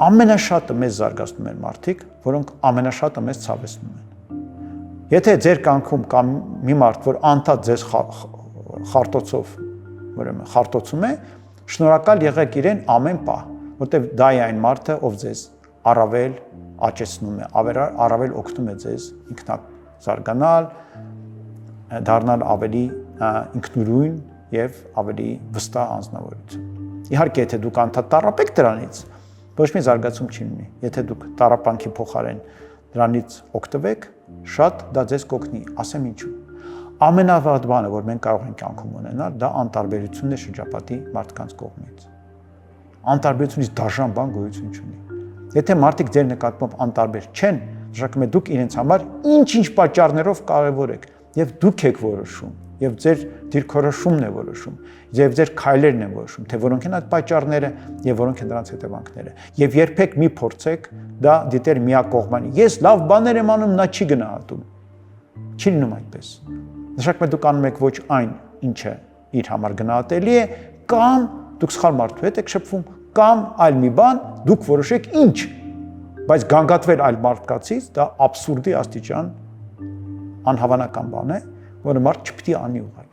ամենաշատը մեզ զարգացնում են մարդիկ, որոնք ամենաշատը մեզ ցավեցնում են։ Եթե ձեր կյանքում կա մի մարդ, որ անդադ ձեզ խարտոցով, ուրեմն խարտոցում է, շնորհակալ եղեք իրեն ամեն պահ, որտեղ դա է այն մարդը, ով ձեզ առավել աճեցնում է, առավել օգնում է ձեզ ինքնազարգանալ, դառնալ ավելի ինքնուրույն եւ ավելի վստահ անձնավորություն։ Իհարկե, եթե դուք անդադ տառապեք դրանից, ոչ մի զարգացում չի լինի։ Եթե դուք տառապանքի փոխարեն դրանից օգտվեք, շատ դա ձեզ կօգնի, ասեմ ինչու։ Ամենավատ բանը, որ մենք կարող ենք կյանքում ունենալ, դա անտարբերությունն է շրջապատի մարդկանց կողմից։ Անտարբերությունից դաժան բան գոյություն չունի։ Եթե մարդիկ ձեր նկատմամբ անտարբեր չեն, նշանակում է դուք իրենց համար ինչ-ինչ պատճառներով կարևոր եք, եւ դուք եք որոշում, եւ ձեր դիրքորոշումն է որոշում, եւ ձեր քայլերն են որոշում, թե որոնք են այդ պատճառները եւ որոնք են դրանց հետևանքները։ Եվ երբեք մի փորձեք դա դիտել միակողմանի։ Ես լավ բաներ եմ անում, նա չի գնահատում։ Չի լինում այդպես։ Նշանակում է դուք անում եք ոչ այն, ինչը իր համար գնահատելի է, կամ դուք սխալ մարդու հետ եք շփվում, կամ այլ մի բան, դուք որոշեք ինչ։ Բայց գանգատվել այլ մարդկացից դա աբսուրդի աստիճան անհավանական բան է, որը մարդ չպիտի անի ուղղակի։